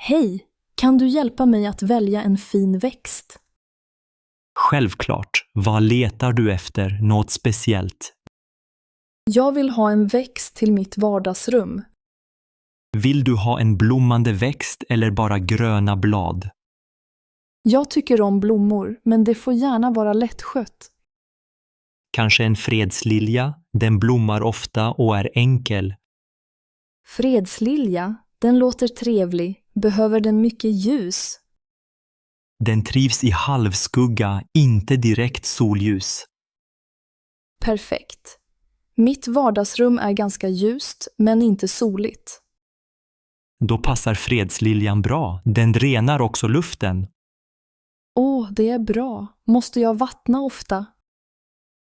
Hej, kan du hjälpa mig att välja en fin växt? Självklart. Vad letar du efter? Något speciellt? Jag vill ha en växt till mitt vardagsrum. Vill du ha en blommande växt eller bara gröna blad? Jag tycker om blommor, men det får gärna vara lättskött. Kanske en fredslilja? Den blommar ofta och är enkel. Fredslilja, den låter trevlig. Behöver den mycket ljus? Den trivs i halvskugga, inte direkt solljus. Perfekt. Mitt vardagsrum är ganska ljust, men inte soligt. Då passar fredsliljan bra. Den renar också luften. Åh, det är bra. Måste jag vattna ofta?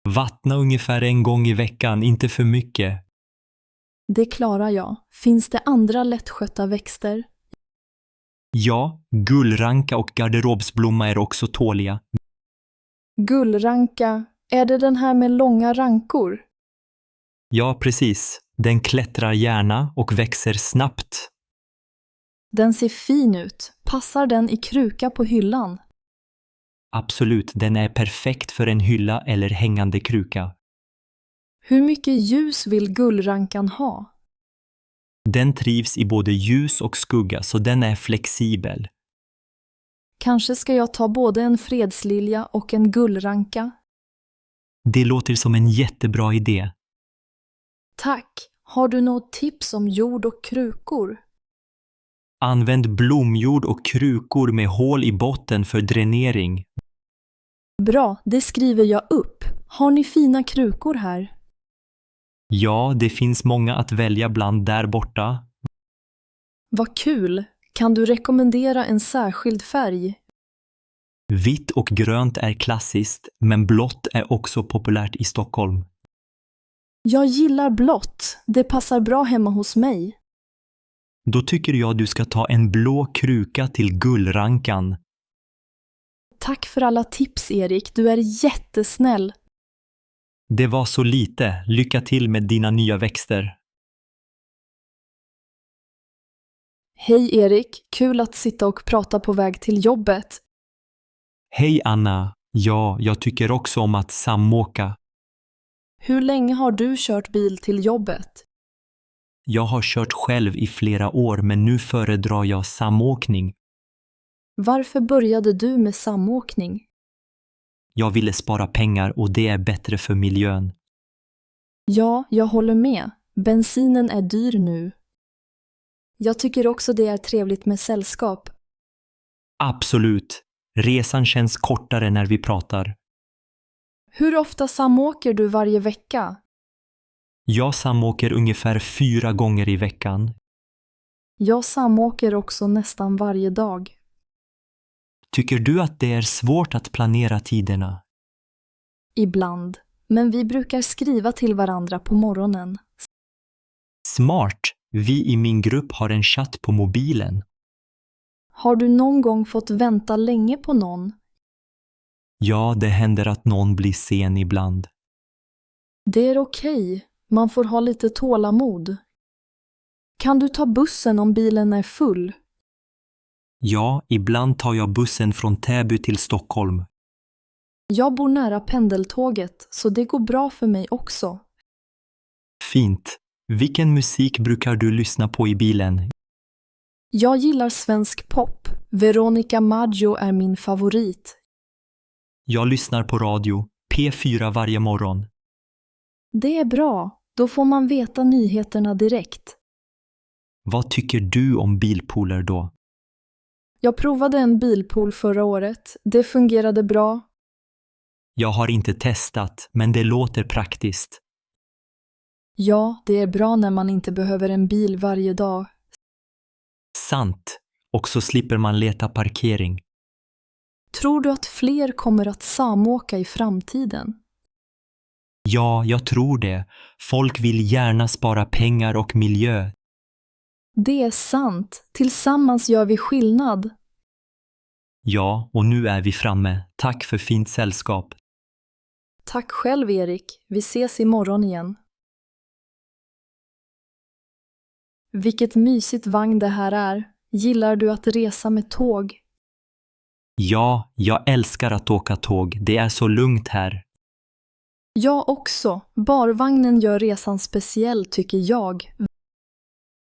Vattna ungefär en gång i veckan, inte för mycket. Det klarar jag. Finns det andra lättskötta växter? Ja, gullranka och garderobsblomma är också tåliga. Gullranka, är det den här med långa rankor? Ja, precis. Den klättrar gärna och växer snabbt. Den ser fin ut. Passar den i kruka på hyllan? Absolut, den är perfekt för en hylla eller hängande kruka. Hur mycket ljus vill gullrankan ha? Den trivs i både ljus och skugga, så den är flexibel. Kanske ska jag ta både en fredslilja och en gullranka? Det låter som en jättebra idé. Tack! Har du något tips om jord och krukor? Använd blomjord och krukor med hål i botten för dränering. Bra, det skriver jag upp. Har ni fina krukor här? Ja, det finns många att välja bland där borta. Vad kul! Kan du rekommendera en särskild färg? Vitt och grönt är klassiskt, men blått är också populärt i Stockholm. Jag gillar blått. Det passar bra hemma hos mig. Då tycker jag du ska ta en blå kruka till gullrankan. Tack för alla tips, Erik. Du är jättesnäll. Det var så lite. Lycka till med dina nya växter. Hej Erik, kul att sitta och prata på väg till jobbet. Hej Anna. Ja, jag tycker också om att samåka. Hur länge har du kört bil till jobbet? Jag har kört själv i flera år, men nu föredrar jag samåkning. Varför började du med samåkning? Jag ville spara pengar och det är bättre för miljön. Ja, jag håller med. Bensinen är dyr nu. Jag tycker också det är trevligt med sällskap. Absolut. Resan känns kortare när vi pratar. Hur ofta samåker du varje vecka? Jag samåker ungefär 4 gånger i veckan. Jag samåker också nästan varje dag. Tycker du att det är svårt att planera tiderna? Ibland, men vi brukar skriva till varandra på morgonen. Smart! Vi i min grupp har en chatt på mobilen. Har du någon gång fått vänta länge på någon? Ja, det händer att någon blir sen ibland. Det är okej. Man får ha lite tålamod. Kan du ta bussen om bilen är full? Ja, ibland tar jag bussen från Täby till Stockholm. Jag bor nära pendeltåget, så det går bra för mig också. Fint. Vilken musik brukar du lyssna på i bilen? Jag gillar svensk pop. Veronica Maggio är min favorit. Jag lyssnar på radio, P4 varje morgon. Det är bra. Då får man veta nyheterna direkt. Vad tycker du om bilpooler då? Jag provade en bilpool förra året. Det fungerade bra. Jag har inte testat, men det låter praktiskt. Ja, det är bra när man inte behöver en bil varje dag. Sant. Och så slipper man leta parkering. Tror du att fler kommer att samåka i framtiden? Ja, jag tror det. Folk vill gärna spara pengar och miljö. Det är sant. Tillsammans gör vi skillnad. Ja, och nu är vi framme. Tack för fint sällskap. Tack själv, Erik. Vi ses imorgon igen. Vilket mysigt vagn det här är. Gillar du att resa med tåg? Ja, jag älskar att åka tåg. Det är så lugnt här. Jag också. Barvagnen gör resan speciell tycker jag.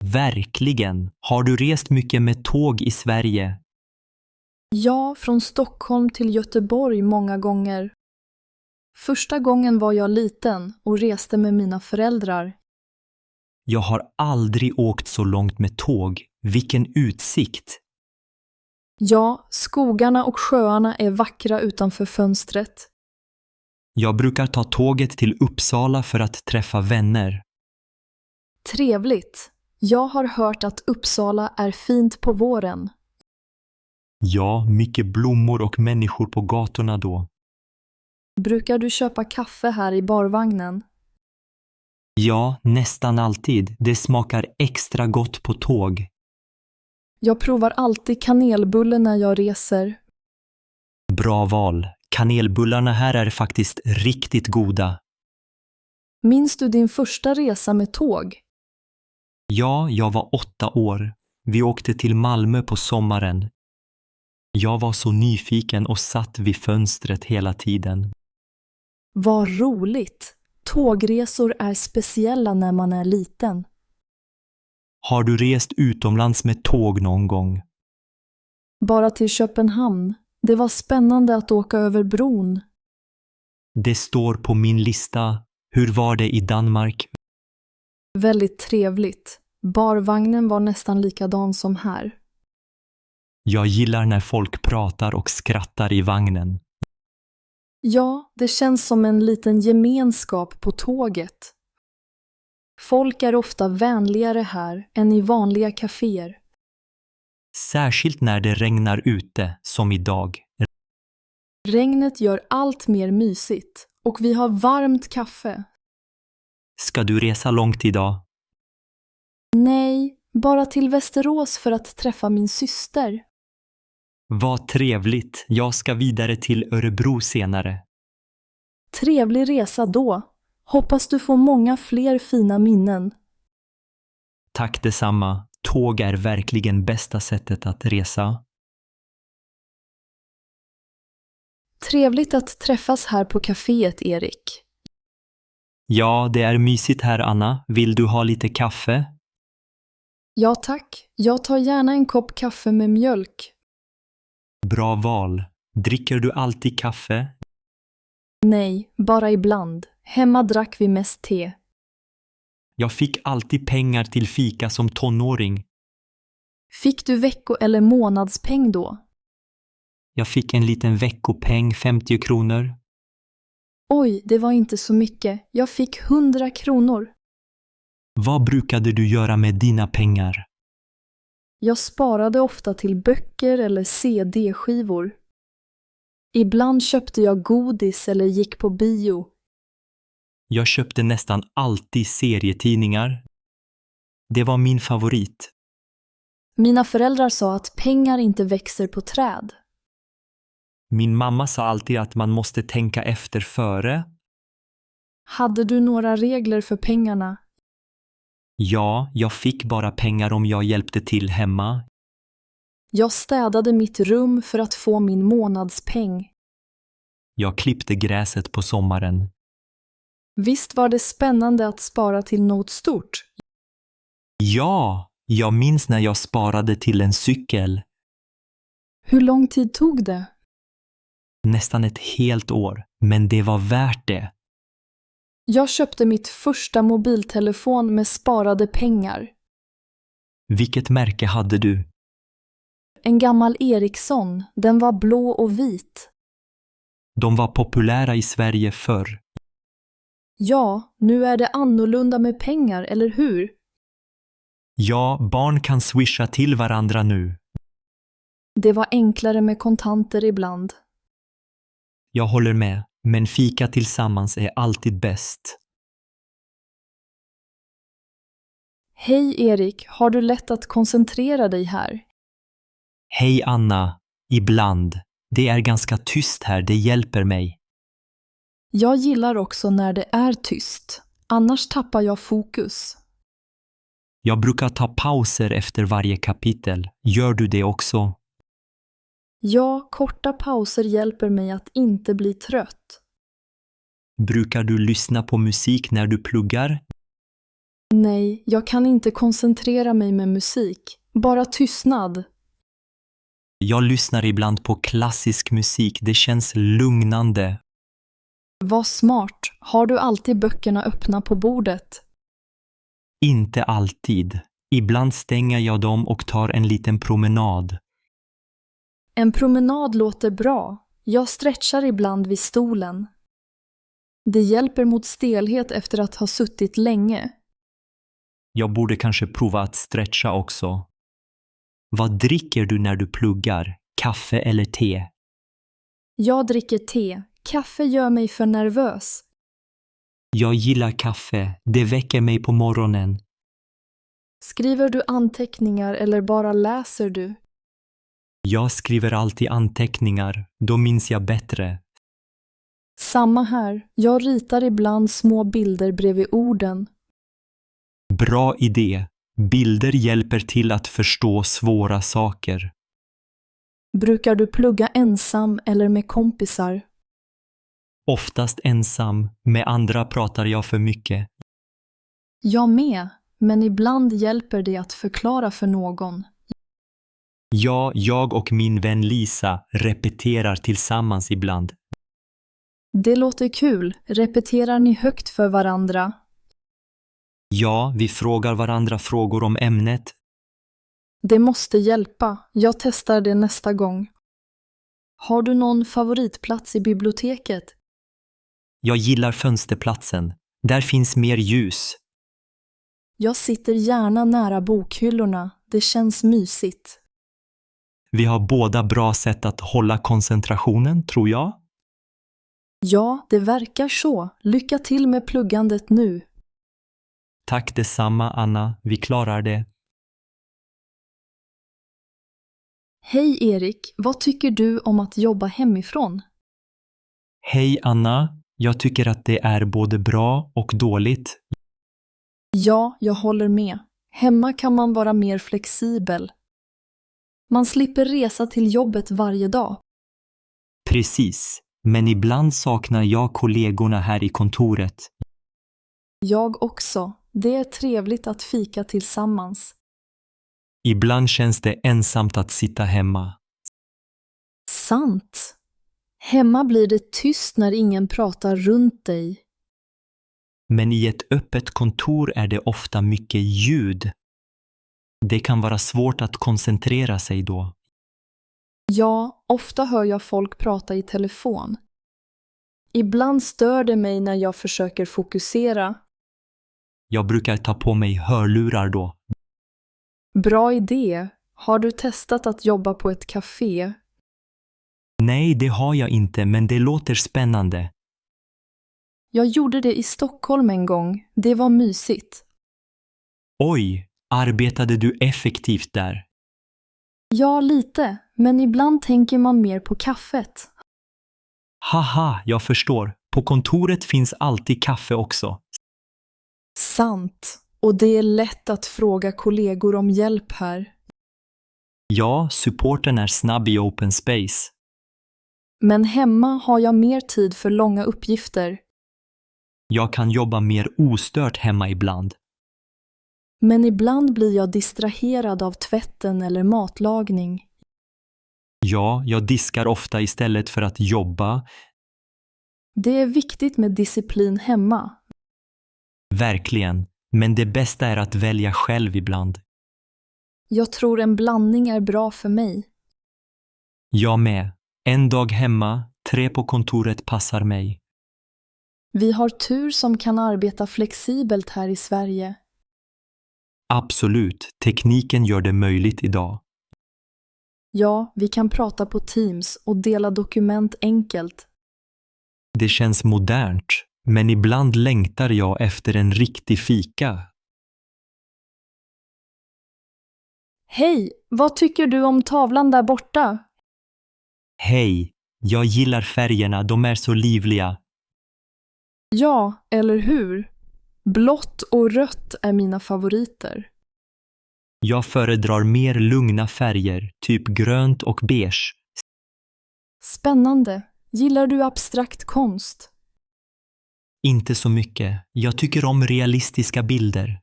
Verkligen. Har du rest mycket med tåg i Sverige? Ja, från Stockholm till Göteborg många gånger. Första gången var jag liten och reste med mina föräldrar. Jag har aldrig åkt så långt med tåg. Vilken utsikt! Ja, skogarna och sjöarna är vackra utanför fönstret. Jag brukar ta tåget till Uppsala för att träffa vänner. Trevligt. Jag har hört att Uppsala är fint på våren. Ja, mycket blommor och människor på gatorna då. Brukar du köpa kaffe här i barvagnen? Ja, nästan alltid. Det smakar extra gott på tåg. Jag provar alltid kanelbulle när jag reser. Bra val. Kanelbullarna här är faktiskt riktigt goda. Minns du din första resa med tåg? Ja, jag var 8 år. Vi åkte till Malmö på sommaren. Jag var så nyfiken och satt vid fönstret hela tiden. Vad roligt! Tågresor är speciella när man är liten. Har du rest utomlands med tåg någon gång? Bara till Köpenhamn. Det var spännande att åka över bron. Det står på min lista. Hur var det i Danmark? Väldigt trevligt. Barvagnen var nästan likadan som här. Jag gillar när folk pratar och skrattar i vagnen. Ja, det känns som en liten gemenskap på tåget. Folk är ofta vänligare här än i vanliga kaféer. Särskilt när det regnar ute, som idag. Regnet gör allt mer mysigt och vi har varmt kaffe. Ska du resa långt idag? Nej, bara till Västerås för att träffa min syster. Vad trevligt. Jag ska vidare till Örebro senare. Trevlig resa då. Hoppas du får många fler fina minnen. Tack detsamma. Tåg är verkligen bästa sättet att resa. Trevligt att träffas här på kaféet, Erik. Ja, det är mysigt här, Anna. Vill du ha lite kaffe? Ja tack, jag tar gärna en kopp kaffe med mjölk. Bra val. Dricker du alltid kaffe? Nej, bara ibland. Hemma drack vi mest te. Jag fick alltid pengar till fika som tonåring. Fick du vecko- eller månadspeng då? Jag fick en liten veckopeng, 50 kronor. Oj, det var inte så mycket. Jag fick 100 kronor. Vad brukade du göra med dina pengar? Jag sparade ofta till böcker eller CD-skivor. Ibland köpte jag godis eller gick på bio. Jag köpte nästan alltid serietidningar. Det var min favorit. Mina föräldrar sa att pengar inte växer på träd. Min mamma sa alltid att man måste tänka efter före. Hade du några regler för pengarna? Ja, jag fick bara pengar om jag hjälpte till hemma. Jag städade mitt rum för att få min månadspeng. Jag klippte gräset på sommaren. Visst var det spännande att spara till något stort? Ja, jag minns när jag sparade till en cykel. Hur lång tid tog det? Nästan ett helt år, men det var värt det. Jag köpte mitt första mobiltelefon med sparade pengar. Vilket märke hade du? En gammal Ericsson, den var blå och vit. De var populära i Sverige förr. Ja, nu är det annorlunda med pengar, eller hur? Ja, barn kan swisha till varandra nu. Det var enklare med kontanter ibland. Jag håller med, men fika tillsammans är alltid bäst. Hej Erik, har du lätt att koncentrera dig här? Hej Anna, ibland. Det är ganska tyst här, det hjälper mig. Jag gillar också när det är tyst. Annars tappar jag fokus. Jag brukar ta pauser efter varje kapitel. Gör du det också? Ja, korta pauser hjälper mig att inte bli trött. Brukar du lyssna på musik när du pluggar? Nej, jag kan inte koncentrera mig med musik. Bara tystnad. Jag lyssnar ibland på klassisk musik. Det känns lugnande. Vad smart. Har du alltid böckerna öppna på bordet? Inte alltid. Ibland stänger jag dem och tar en liten promenad. En promenad låter bra. Jag stretchar ibland vid stolen. Det hjälper mot stelhet efter att ha suttit länge. Jag borde kanske prova att stretcha också. Vad dricker du när du pluggar? Kaffe eller te? Jag dricker te. Kaffe gör mig för nervös. Jag gillar kaffe. Det väcker mig på morgonen. Skriver du anteckningar eller bara läser du? Jag skriver alltid anteckningar. Då minns jag bättre. Samma här. Jag ritar ibland små bilder bredvid orden. Bra idé. Bilder hjälper till att förstå svåra saker. Brukar du plugga ensam eller med kompisar? Oftast ensam. Med andra pratar jag för mycket. Jag med, men ibland hjälper det att förklara för någon. Ja, jag och min vän Lisa repeterar tillsammans ibland. Det låter kul. Repeterar ni högt för varandra? Ja, vi frågar varandra frågor om ämnet. Det måste hjälpa. Jag testar det nästa gång. Har du någon favoritplats i biblioteket? Jag gillar fönsterplatsen. Där finns mer ljus. Jag sitter gärna nära bokhyllorna. Det känns mysigt. Vi har båda bra sätt att hålla koncentrationen, tror jag. Ja, det verkar så. Lycka till med pluggandet nu. Tack detsamma, Anna. Vi klarar det. Hej Erik, vad tycker du om att jobba hemifrån? Hej, Anna. Jag tycker att det är både bra och dåligt. Ja, jag håller med. Hemma kan man vara mer flexibel. Man slipper resa till jobbet varje dag. Precis. Men ibland saknar jag kollegorna här i kontoret. Jag också. Det är trevligt att fika tillsammans. Ibland känns det ensamt att sitta hemma. Sant. Hemma blir det tyst när ingen pratar runt dig. Men i ett öppet kontor är det ofta mycket ljud. Det kan vara svårt att koncentrera sig då. Ja, ofta hör jag folk prata i telefon. Ibland stör det mig när jag försöker fokusera. Jag brukar ta på mig hörlurar då. Bra idé. Har du testat att jobba på ett café? Nej, det har jag inte, men det låter spännande. Jag gjorde det i Stockholm en gång. Det var mysigt. Oj, arbetade du effektivt där? Ja, lite. Men ibland tänker man mer på kaffet. Haha, jag förstår. På kontoret finns alltid kaffe också. Sant. Och det är lätt att fråga kollegor om hjälp här. Ja, supporten är snabb i open space. Men hemma har jag mer tid för långa uppgifter. Jag kan jobba mer ostört hemma ibland. Men ibland blir jag distraherad av tvätten eller matlagning. Ja, jag diskar ofta istället för att jobba. Det är viktigt med disciplin hemma. Verkligen. Men det bästa är att välja själv ibland. Jag tror en blandning är bra för mig. Jag med. En dag hemma, 3 på kontoret passar mig. Vi har tur som kan arbeta flexibelt här i Sverige. Absolut, tekniken gör det möjligt idag. Ja, vi kan prata på Teams och dela dokument enkelt. Det känns modernt, men ibland längtar jag efter en riktig fika. Hej, vad tycker du om tavlan där borta? Hej, jag gillar färgerna, de är så livliga. Ja, eller hur? Blått och rött är mina favoriter. Jag föredrar mer lugna färger, typ grönt och beige. Spännande. Gillar du abstrakt konst? Inte så mycket. Jag tycker om realistiska bilder.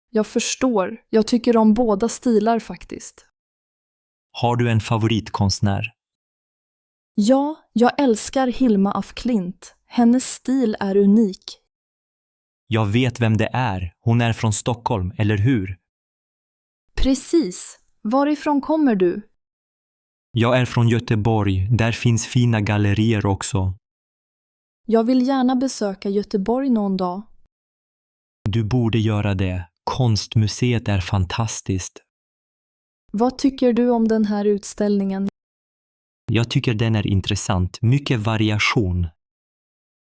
Jag förstår. Jag tycker om båda stilar faktiskt. Har du en favoritkonstnär? Ja, jag älskar Hilma af Klint. Hennes stil är unik. Jag vet vem det är. Hon är från Stockholm, eller hur? Precis. Varifrån kommer du? Jag är från Göteborg. Där finns fina gallerier också. Jag vill gärna besöka Göteborg någon dag. Du borde göra det. Konstmuseet är fantastiskt. Vad tycker du om den här utställningen? Jag tycker den är intressant. Mycket variation.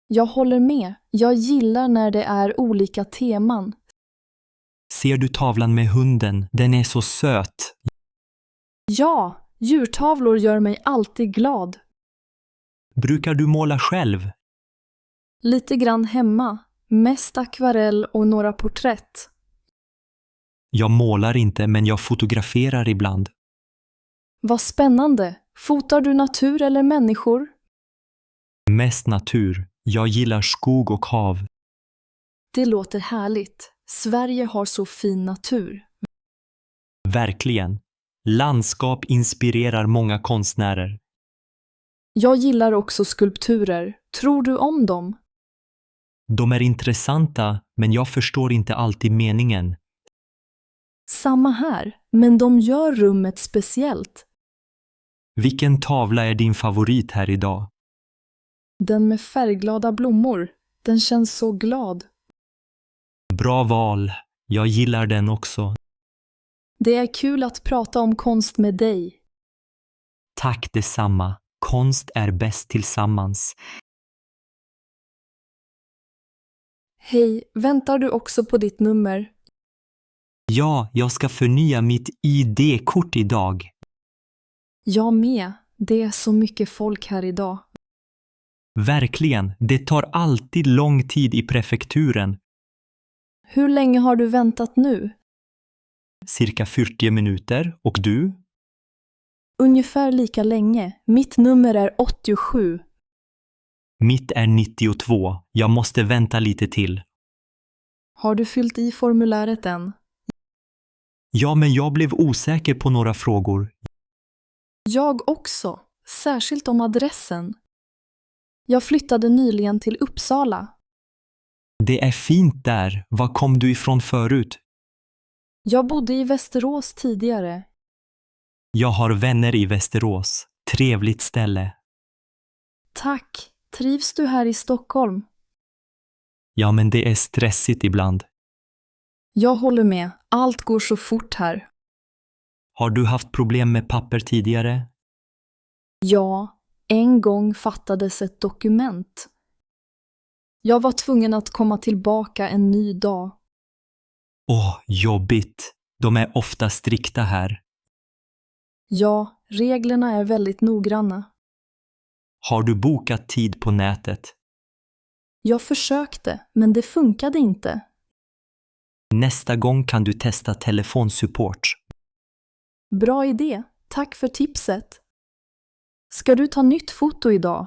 Jag håller med. Jag gillar när det är olika teman. Ser du tavlan med hunden? Den är så söt. Ja, djurtavlor gör mig alltid glad. Brukar du måla själv? Lite grann hemma. Mest akvarell och några porträtt. Jag målar inte, men jag fotograferar ibland. Vad spännande. Fotar du natur eller människor? Mest natur. Jag gillar skog och hav. Det låter härligt. Sverige har så fin natur. Verkligen. Landskap inspirerar många konstnärer. Jag gillar också skulpturer. Tror du om dem? De är intressanta, men jag förstår inte alltid meningen. Samma här, men de gör rummet speciellt. Vilken tavla är din favorit här idag? Den med färgglada blommor. Den känns så glad. Bra val. Jag gillar den också. Det är kul att prata om konst med dig. Tack detsamma. Konst är bäst tillsammans. Hej, väntar du också på ditt nummer? Ja, jag ska förnya mitt ID-kort idag. Jag med. Det är så mycket folk här idag. Verkligen, det tar alltid lång tid i prefekturen. Hur länge har du väntat nu? Cirka 40 minuter. Och du? Ungefär lika länge. Mitt nummer är 87. Mitt är 92. Jag måste vänta lite till. Har du fyllt i formuläret än? Ja, men jag blev osäker på några frågor. Jag också. Särskilt om adressen. Jag flyttade nyligen till Uppsala. Det är fint där. Var kom du ifrån förut? Jag bodde i Västerås tidigare. Jag har vänner i Västerås. Trevligt ställe. Tack. Trivs du här i Stockholm? Ja, men det är stressigt ibland. Jag håller med. Allt går så fort här. Har du haft problem med papper tidigare? Ja, en gång fattades ett dokument. Jag var tvungen att komma tillbaka en ny dag. Jobbigt. De är ofta strikta här. Ja, reglerna är väldigt noggranna. Har du bokat tid på nätet? Jag försökte, men det funkade inte. Nästa gång kan du testa telefonsupport. Bra idé. Tack för tipset. Ska du ta nytt foto idag?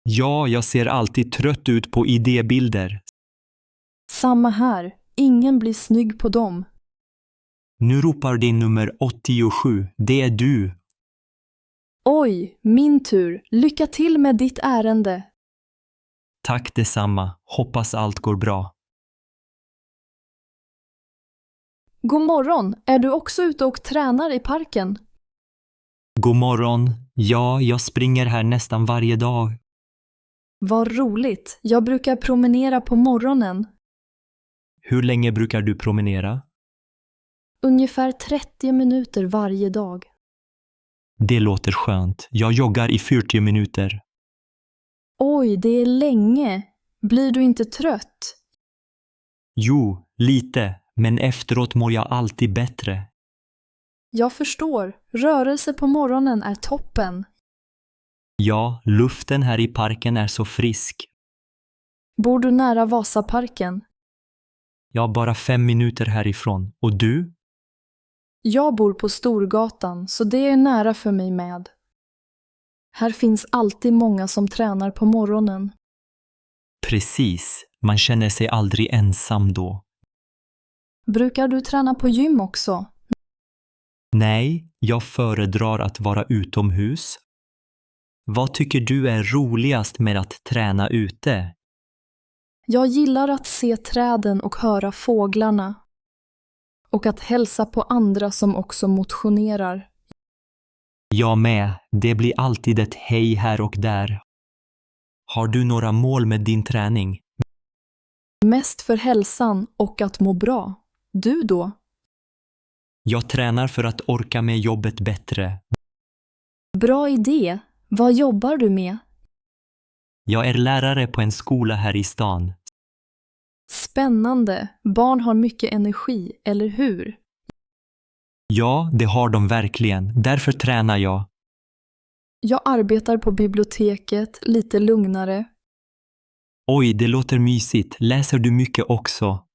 Ja, jag ser alltid trött ut på idébilder. Samma här. Ingen blir snygg på dem. Nu ropar din nummer 87. Det är du. Oj, min tur. Lycka till med ditt ärende. Tack detsamma. Hoppas allt går bra. God morgon. Är du också ute och tränar i parken? God morgon. Ja, jag springer här nästan varje dag. Vad roligt. Jag brukar promenera på morgonen. Hur länge brukar du promenera? Ungefär 30 minuter varje dag. Det låter skönt. Jag joggar i 40 minuter. Oj, det är länge. Blir du inte trött? Jo, lite. Men efteråt mår jag alltid bättre. Jag förstår. Rörelse på morgonen är toppen. Ja, luften här i parken är så frisk. Bor du nära Vasaparken? Jag är bara 5 minuter härifrån. Och du? Jag bor på Storgatan, så det är nära för mig med. Här finns alltid många som tränar på morgonen. Precis, man känner sig aldrig ensam då. Brukar du träna på gym också? Nej, jag föredrar att vara utomhus. Vad tycker du är roligast med att träna ute? Jag gillar att se träden och höra fåglarna. Och att hälsa på andra som också motionerar. Jag med, det blir alltid ett hej här och där. Har du några mål med din träning? Mest för hälsan och att må bra. Du då? Jag tränar för att orka med jobbet bättre. Bra idé. Vad jobbar du med? Jag är lärare på en skola här i stan. Spännande. Barn har mycket energi, eller hur? Ja, det har de verkligen. Därför tränar jag. Jag arbetar på biblioteket, lite lugnare. Oj, det låter mysigt. Läser du mycket också?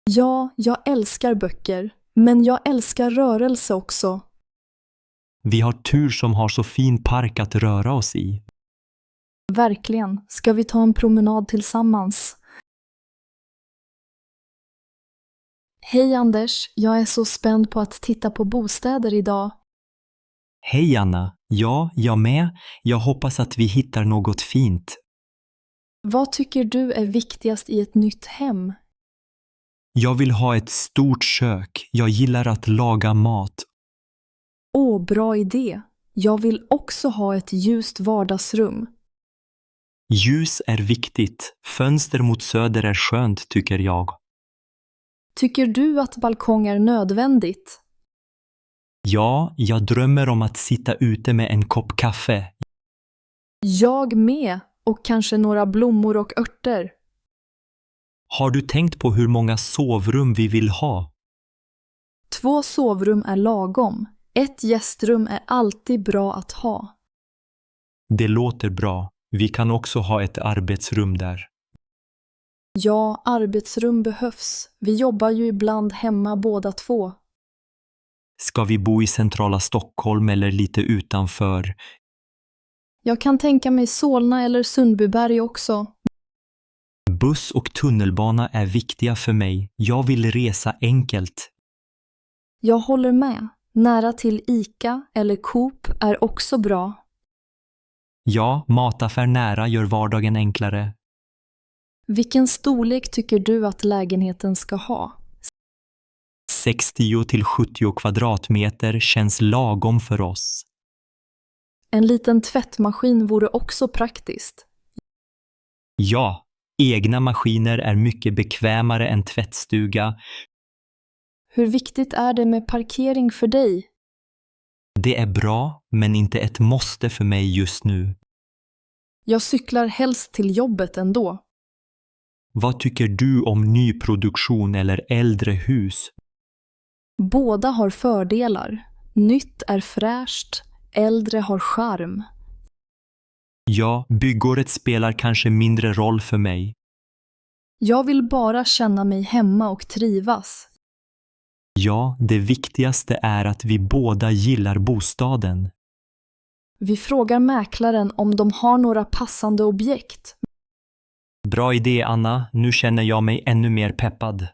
Ja, jag älskar böcker. Men jag älskar rörelse också. Vi har tur som har så fin park att röra oss i. Verkligen. Ska vi ta en promenad tillsammans? Hej Anders, jag är så spänd på att titta på bostäder idag. Hej Anna. Ja, jag med. Jag hoppas att vi hittar något fint. Vad tycker du är viktigast i ett nytt hem? Jag vill ha ett stort kök. Jag gillar att laga mat. Åh, bra idé. Jag vill också ha ett ljust vardagsrum. Ljus är viktigt. Fönster mot söder är skönt, tycker jag. Tycker du att balkong är nödvändigt? Ja, jag drömmer om att sitta ute med en kopp kaffe. Jag med, och kanske några blommor och örter. Har du tänkt på hur många sovrum vi vill ha? 2 sovrum är lagom. Ett gästrum är alltid bra att ha. Det låter bra. Vi kan också ha ett arbetsrum där. Ja, arbetsrum behövs. Vi jobbar ju ibland hemma båda två. Ska vi bo i centrala Stockholm eller lite utanför? Jag kan tänka mig Solna eller Sundbyberg också. Buss och tunnelbana är viktiga för mig. Jag vill resa enkelt. Jag håller med. Nära till ICA eller Coop är också bra. Ja, mataffär nära gör vardagen enklare. Vilken storlek tycker du att lägenheten ska ha? 60 till 70 kvadratmeter känns lagom för oss. En liten tvättmaskin vore också praktiskt. Ja, egna maskiner är mycket bekvämare än tvättstuga. Hur viktigt är det med parkering för dig? Det är bra, men inte ett måste för mig just nu. Jag cyklar helst till jobbet ändå. Vad tycker du om nyproduktion eller äldre hus? Båda har fördelar. Nytt är fräscht, äldre har charm. Ja, byggåret spelar kanske mindre roll för mig. Jag vill bara känna mig hemma och trivas. Ja, det viktigaste är att vi båda gillar bostaden. Vi frågar mäklaren om de har några passande objekt. Bra idé, Anna. Nu känner jag mig ännu mer peppad.